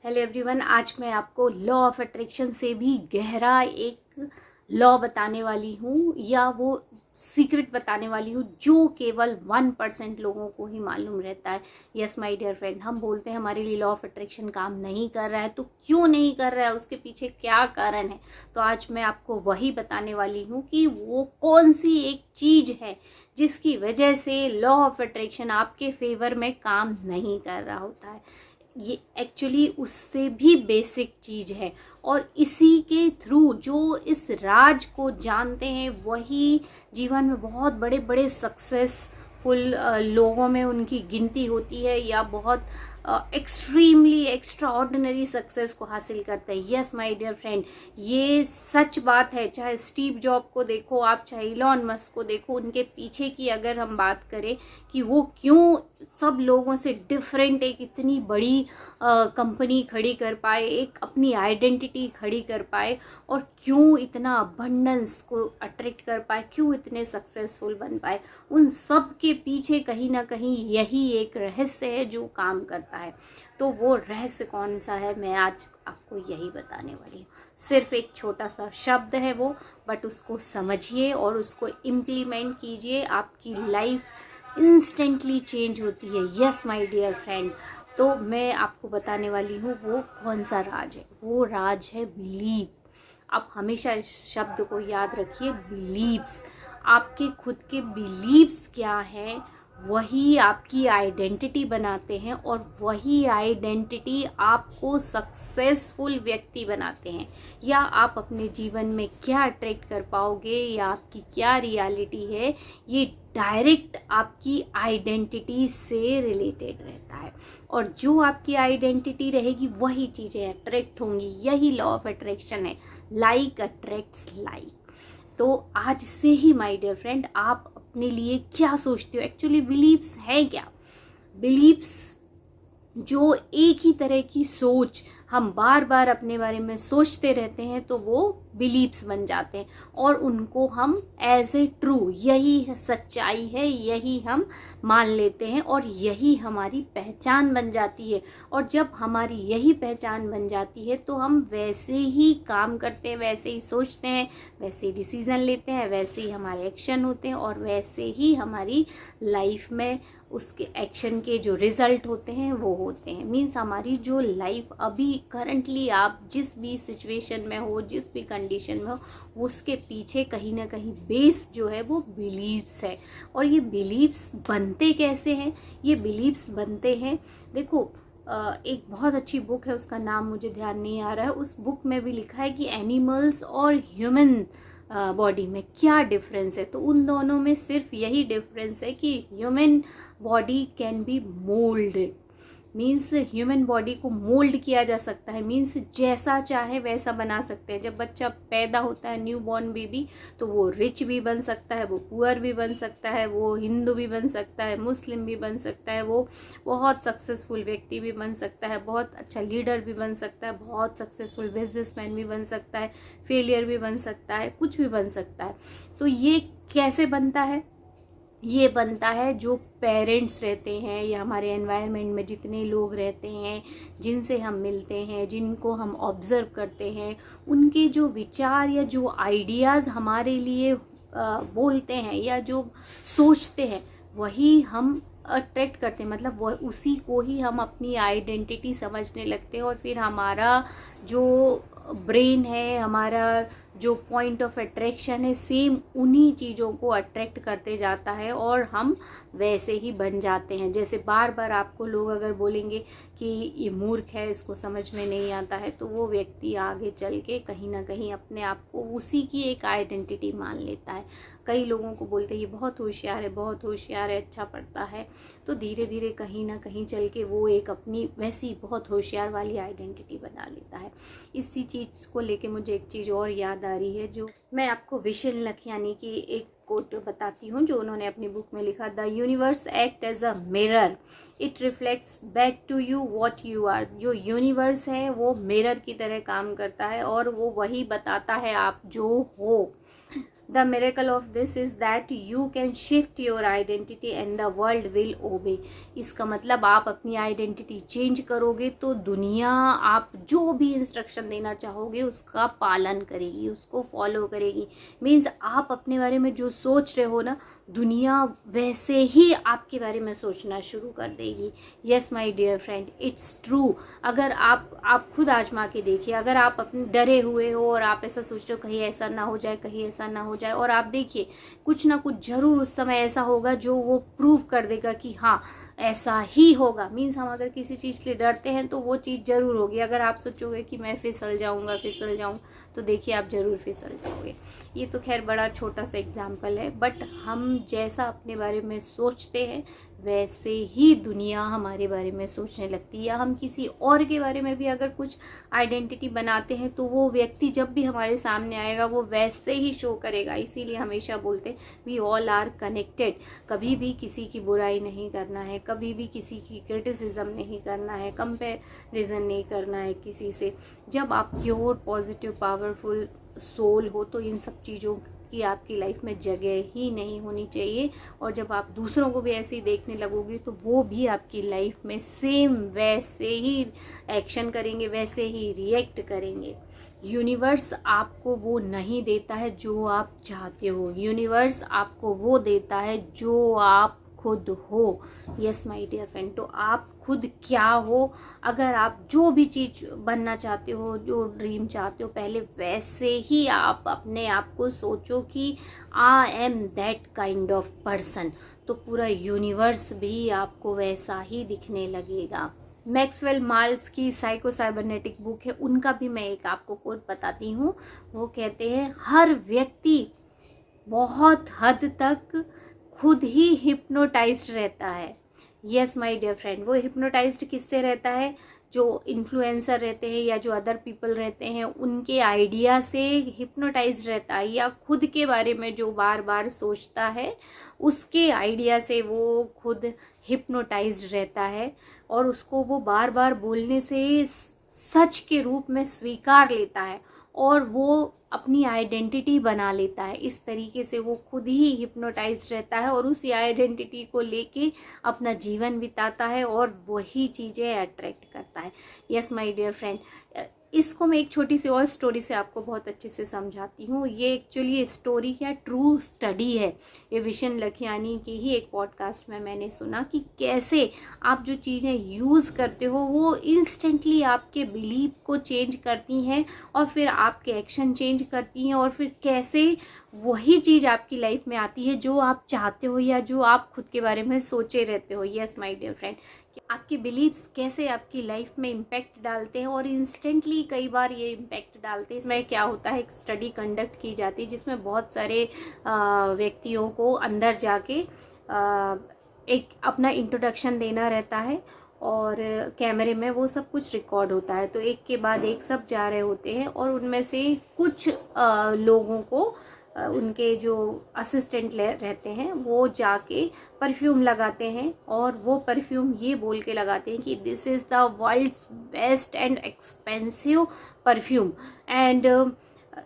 Hello everyone, आज मैं आपको लॉ ऑफ अट्रैक्शन से भी गहरा एक लॉ बताने वाली हूँ, या वो सीक्रेट बताने वाली हूँ जो केवल 1% लोगों को ही मालूम रहता है। यस माय डियर फ्रेंड, हम बोलते हैं हमारे लिए लॉ ऑफ अट्रैक्शन काम नहीं कर रहा है, तो क्यों नहीं कर रहा है, उसके पीछे क्या कारण है। तो आज मैं आपको वही बताने वाली हूँ कि वो कौन सी एक चीज़ है जिसकी वजह से लॉ ऑफ अट्रैक्शन आपके फेवर में काम नहीं कर रहा होता है। ये एक्चुअली उससे भी बेसिक चीज़ है, और इसी के थ्रू जो इस राज को जानते हैं वही जीवन में बहुत बड़े बड़े सक्सेसफुल लोगों में उनकी गिनती होती है, या बहुत एक्सट्रीमली एक्स्ट्रा ऑर्डिनरी सक्सेस को हासिल करते हैं। यस माय डियर फ्रेंड, ये सच बात है। चाहे स्टीव जॉब को देखो आप, चाहे इलॉन मस्क को देखो, उनके पीछे की अगर हम बात करें कि वो क्यों सब लोगों से डिफरेंट एक इतनी बड़ी कंपनी खड़ी कर पाए, एक अपनी आइडेंटिटी खड़ी कर पाए, और क्यों इतना अबंडेंस को अट्रैक्ट कर पाए, क्यों इतने सक्सेसफुल बन पाए, उन सब के पीछे कहीं ना कहीं यही एक रहस्य है जो काम करता है। तो वो रहस्य कौन सा है, मैं आज आपको यही बताने वाली हूँ। सिर्फ एक छोटा सा शब्द है वो, बट उसको समझिए और उसको इम्प्लीमेंट कीजिए, आपकी लाइफ इंस्टेंटली चेंज होती है। यस माय डियर फ्रेंड, तो मैं आपको बताने वाली हूँ वो कौन सा राज है। वो राज है बिलीव। आप हमेशा इस शब्द को याद रखिए, बिलीव्स। आपके खुद के बिलीव्स क्या हैं, वही आपकी आइडेंटिटी बनाते हैं, और वही आइडेंटिटी आपको सक्सेसफुल व्यक्ति बनाते हैं। या आप अपने जीवन में क्या अट्रैक्ट कर पाओगे, या आपकी क्या रियलिटी है, ये डायरेक्ट आपकी आइडेंटिटी से रिलेटेड रहता है। और जो आपकी आइडेंटिटी रहेगी वही चीज़ें अट्रैक्ट होंगी। यही लॉ ऑफ अट्रैक्शन है, लाइक अट्रैक्ट्स लाइक। तो आज से ही माय डियर फ्रेंड, आप अपने लिए क्या सोचते हो, एक्चुअली बिलीव्स है क्या। बिलीव्स जो एक ही तरह की सोच हम बार बार अपने बारे में सोचते रहते हैं, तो वो बिलीव्स बन जाते हैं, और उनको हम एज ए ट्रू, यही सच्चाई है, यही हम मान लेते हैं, और यही हमारी पहचान बन जाती है। और जब हमारी यही पहचान बन जाती है तो हम वैसे ही काम करते हैं, वैसे ही सोचते हैं, वैसे ही डिसीजन लेते हैं, वैसे ही हमारे एक्शन होते हैं, और वैसे ही हमारी लाइफ में उसके एक्शन के जो रिजल्ट होते हैं वो होते हैं। मीन्स हमारी जो लाइफ अभी करंटली आप जिस भी सिचुएशन में हो, जिस भी कंडीशन में हो, उसके पीछे कहीं ना कहीं बेस जो है वो बिलीव्स है। और ये बिलीव्स बनते कैसे हैं, ये बिलीव्स बनते हैं, देखो एक बहुत अच्छी बुक है, उसका नाम मुझे ध्यान नहीं आ रहा है। उस बुक में भी लिखा है कि एनिमल्स और ह्यूमन बॉडी में क्या डिफरेंस है। तो उन दोनों में सिर्फ यही डिफरेंस है कि human body can be moulded. Means human body को मोल्ड किया जा सकता है, मीन्स जैसा चाहे वैसा बना सकते हैं। जब बच्चा पैदा होता है, न्यू बॉर्न बेबी, तो वो रिच भी बन सकता है, वो पुअर भी बन सकता है, वो हिंदू भी बन सकता है, मुस्लिम भी बन सकता है, वो बहुत सक्सेसफुल व्यक्ति भी बन सकता है, बहुत अच्छा लीडर भी बन सकता है, बहुत सक्सेसफुल बिजनेसमैन भी बन सकता है, फेलियर भी बन सकता है, कुछ भी बन सकता है। तो ये कैसे बनता है, ये बनता है जो पेरेंट्स रहते हैं, या हमारे एनवायरनमेंट में जितने लोग रहते हैं, जिनसे हम मिलते हैं, जिनको हम ऑब्ज़र्व करते हैं, उनके जो विचार या जो आइडियाज़ हमारे लिए बोलते हैं या जो सोचते हैं, वही हम अट्रैक्ट करते हैं। मतलब वह उसी को ही हम अपनी आइडेंटिटी समझने लगते हैं, और फिर हमारा जो ब्रेन है, हमारा जो पॉइंट ऑफ अट्रैक्शन है, सेम उन्हीं चीज़ों को अट्रैक्ट करते जाता है, और हम वैसे ही बन जाते हैं। जैसे बार बार आपको लोग अगर बोलेंगे कि ये मूर्ख है, इसको समझ में नहीं आता है, तो वो व्यक्ति आगे चल के कहीं ना कहीं अपने आप को उसी की एक आइडेंटिटी मान लेता है। कई लोगों को बोलते हैं ये बहुत होशियार है, बहुत होशियार है, अच्छा पढ़ता है, तो धीरे धीरे कहीं ना कहीं चल के वो एक अपनी वैसी बहुत होशियार वाली आइडेंटिटी बना लेता है। इसी चीज़ को लेके मुझे एक चीज़ और याद आ रही है, जो मैं आपको विशल लखियानी की एक कोट बताती हूँ, जो उन्होंने अपनी बुक में लिखा, the universe act as a mirror, it reflects back to you what you are. जो यूनिवर्स है वो मिरर की तरह काम करता है, और वो वही बताता है आप जो हो। The miracle of this is that you can shift your identity and the world will obey. इसका मतलब आप अपनी आइडेंटिटी चेंज करोगे तो दुनिया आप जो भी इंस्ट्रक्शन देना चाहोगे उसका पालन करेगी, उसको फॉलो करेगी। मीन्स आप अपने बारे में जो सोच रहे हो ना, दुनिया वैसे ही आपके बारे में सोचना शुरू कर देगी। Yes my dear friend, it's true. अगर आप खुद आजमा के देखिए, अगर आप अपने डरे हुए हो और आप ऐसा सोच रहे हो कहीं ऐसा ना हो जाए, कहीं ऐसा ना हो जाए, और आप देखिए कुछ ना कुछ जरूर उस समय ऐसा होगा जो वो प्रूव कर देगा कि हाँ ऐसा ही होगा। मीन्स हम अगर किसी चीज़ के लिए डरते हैं तो वो चीज़ जरूर होगी। अगर आप सोचोगे कि मैं फिसल जाऊंगा तो देखिए आप जरूर फिसल जाओगे। ये तो खैर बड़ा छोटा सा एग्जाम्पल है, बट हम जैसा अपने बारे में सोचते हैं वैसे ही दुनिया हमारे बारे में सोचने लगती है। या हम किसी और के बारे में भी अगर कुछ आइडेंटिटी बनाते हैं तो वो व्यक्ति जब भी हमारे सामने आएगा वो वैसे ही शो करेगा। इसीलिए हमेशा बोलते हैं वी ऑल आर कनेक्टेड। कभी भी किसी की बुराई नहीं करना है, कभी भी किसी की क्रिटिसिज्म नहीं करना है, कंपैरिजन नहीं करना है किसी से। जब आप प्योर पॉजिटिव पावरफुल सोल हो तो इन सब चीज़ों की आपकी लाइफ में जगह ही नहीं होनी चाहिए। और जब आप दूसरों को भी ऐसे ही देखने लगोगे तो वो भी आपकी लाइफ में सेम वैसे ही एक्शन करेंगे, वैसे ही रिएक्ट करेंगे। यूनिवर्स आपको वो नहीं देता है जो आप चाहते हो, यूनिवर्स आपको वो देता है जो आप खुद हो। यस माय डियर फ्रेंड, तो आप खुद क्या हो, अगर आप जो भी चीज़ बनना चाहते हो, जो ड्रीम चाहते हो, पहले वैसे ही आप अपने आप को सोचो कि I am that kind of person, तो पूरा यूनिवर्स भी आपको वैसा ही दिखने लगेगा। मैक्सवेल मार्ल्स की साइको साइबरनेटिक बुक है, उनका भी मैं एक आपको कोट बताती हूँ। वो कहते हैं हर व्यक्ति बहुत हद तक खुद ही हिप्नोटाइज्ड रहता है। यस माय डियर फ्रेंड, वो हिप्नोटाइज्ड किससे रहता है? जो इन्फ्लुएंसर रहते हैं या जो अदर पीपल रहते हैं उनके आइडिया से हिप्नोटाइज्ड रहता है, या खुद के बारे में जो बार बार सोचता है उसके आइडिया से वो खुद हिप्नोटाइज्ड रहता है, और उसको वो बार बार बोलने से सच के रूप में स्वीकार लेता है और वो अपनी आइडेंटिटी बना लेता है। इस तरीके से वो खुद ही हिप्नोटाइज्ड रहता है और उसी आइडेंटिटी को लेके अपना जीवन बिताता है और वही चीज़ें अट्रैक्ट करता है। यस माय डियर फ्रेंड, इसको मैं एक छोटी सी और स्टोरी से आपको बहुत अच्छे से समझाती हूँ। ये एक्चुअली स्टोरी क्या ट्रू स्टडी है, ये विशन लखियानी की ही एक पॉडकास्ट में मैंने सुना कि कैसे आप जो चीज़ें यूज़ करते हो वो इंस्टेंटली आपके बिलीफ को चेंज करती हैं और फिर आपके एक्शन चेंज करती हैं, और फिर कैसे वही चीज़ आपकी लाइफ में आती है जो आप चाहते हो या जो आप खुद के बारे में सोचे रहते हो। यस माय डियर फ्रेंड, आपके बिलीव्स कैसे आपकी लाइफ में इम्पैक्ट डालते हैं और इंस्टेंटली कई बार ये इम्पैक्ट डालते हैं। इसमें क्या होता है, एक स्टडी कंडक्ट की जाती है जिसमें बहुत सारे व्यक्तियों को अंदर जाके एक अपना इंट्रोडक्शन देना रहता है और कैमरे में वो सब कुछ रिकॉर्ड होता है। तो एक के बाद एक सब जा रहे होते हैं और उनमें से कुछ लोगों को उनके जो असिस्टेंट रहते हैं वो जाके परफ्यूम लगाते हैं और वो परफ्यूम ये बोल के लगाते हैं कि this is the world's best and expensive perfume, एंड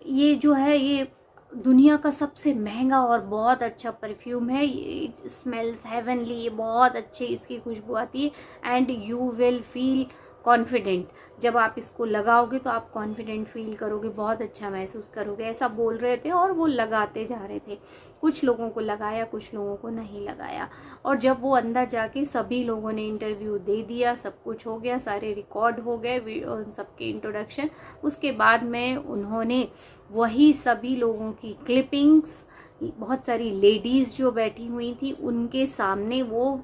ये जो है ये दुनिया का सबसे महंगा और बहुत अच्छा परफ्यूम है, इट स्मेल्स हेवनली, ये बहुत अच्छी इसकी खुशबू आती है and you will feel confident. जब आप इसको लगाओगे तो आप कॉन्फिडेंट फील करोगे, बहुत अच्छा महसूस करोगे, ऐसा बोल रहे थे और वो लगाते जा रहे थे। कुछ लोगों को लगाया, कुछ लोगों को नहीं लगाया, और जब वो अंदर जाके सभी लोगों ने इंटरव्यू दे दिया, सब कुछ हो गया, सारे रिकॉर्ड हो गए सबके इंट्रोडक्शन, उसके बाद में उन्होंने वही सभी लोगों की क्लिपिंग्स, बहुत सारी लेडीज़ जो बैठी हुई थी उनके सामने वो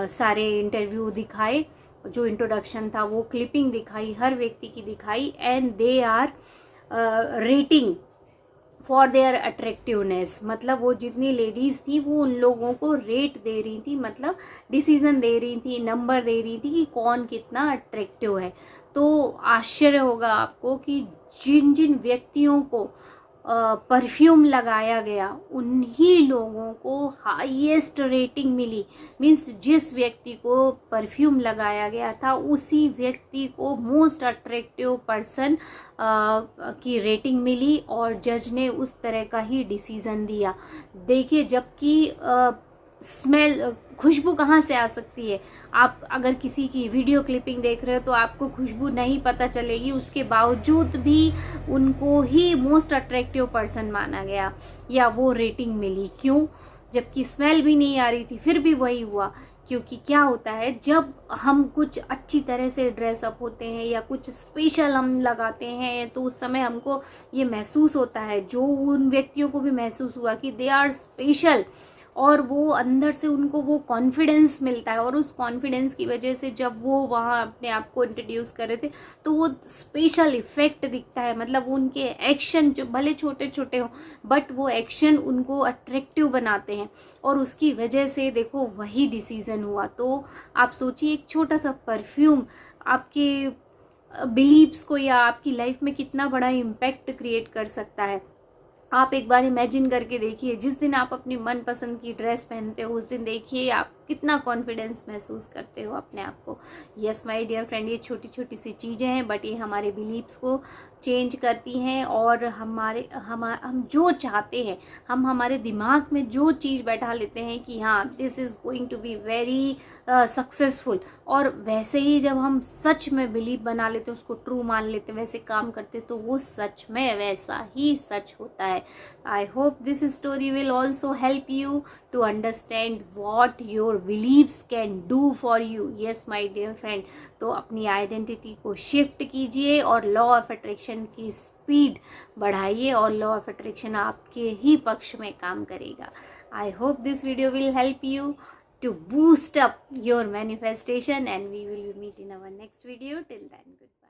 सारे इंटरव्यू दिखाए, जो इंट्रोडक्शन था वो क्लिपिंग दिखाई, हर व्यक्ति की दिखाई, and they are rating for their attractiveness. मतलब वो जितनी लेडीज़ थी वो उन लोगों को रेट दे रही थी, मतलब डिसीजन दे रही थी, नंबर दे रही थी कि कौन कितना अट्रैक्टिव है। तो आश्चर्य होगा आपको कि जिन जिन व्यक्तियों को परफ्यूम लगाया गया उन्हीं लोगों को हाईएस्ट रेटिंग मिली। मीन्स जिस व्यक्ति को परफ्यूम लगाया गया था उसी व्यक्ति को मोस्ट अट्रैक्टिव पर्सन की रेटिंग मिली और जज ने उस तरह का ही डिसीजन दिया। देखिए, जबकि स्मेल, खुशबू कहाँ से आ सकती है? आप अगर किसी की वीडियो क्लिपिंग देख रहे हो तो आपको खुशबू नहीं पता चलेगी, उसके बावजूद भी उनको ही मोस्ट अट्रैक्टिव पर्सन माना गया या वो रेटिंग मिली। क्यों? जबकि स्मेल भी नहीं आ रही थी, फिर भी वही हुआ। क्योंकि क्या होता है, जब हम कुछ अच्छी तरह से ड्रेसअप होते हैं या कुछ स्पेशल हम लगाते हैं तो उस समय हमको ये महसूस होता है, जो उन व्यक्तियों को भी महसूस हुआ कि दे आर स्पेशल, और वो अंदर से उनको वो कॉन्फिडेंस मिलता है। और उस कॉन्फिडेंस की वजह से जब वो वहाँ अपने आप को इंट्रोड्यूस कर रहे थे तो वो स्पेशल इफेक्ट दिखता है। मतलब उनके एक्शन जो भले छोटे छोटे हों बट वो एक्शन उनको अट्रैक्टिव बनाते हैं और उसकी वजह से देखो वही डिसीजन हुआ। तो आप सोचिए, एक छोटा सा परफ्यूम आपके बिलीव्स को या आपकी लाइफ में कितना बड़ा इम्पैक्ट क्रिएट कर सकता है। आप एक बार इमेजिन करके देखिए, जिस दिन आप अपनी मनपसंद की ड्रेस पहनते हो उस दिन देखिए आप कितना कॉन्फिडेंस महसूस करते हो अपने आप को। यस माय डियर फ्रेंड, ये छोटी छोटी सी चीज़ें हैं बट ये हमारे बिलीव्स को चेंज करती हैं और हम जो चाहते हैं, हम हमारे दिमाग में जो चीज़ बैठा लेते हैं कि हाँ this is going to be very successful, और वैसे ही जब हम सच में बिलीव बना लेते हैं, उसको ट्रू मान लेते हैं, वैसे काम करते तो वो सच में वैसा ही सच होता है। I hope this story will also help you to understand what your beliefs can do for you. Yes my dear friend, तो अपनी आइडेंटिटी को शिफ्ट कीजिए और लॉ ऑफ अट्रैक्शन की स्पीड बढ़ाइए और लॉ ऑफ अट्रैक्शन आपके ही पक्ष में काम करेगा। I hope this video will help you to boost up your manifestation and we will meet in our next video. Till then, goodbye.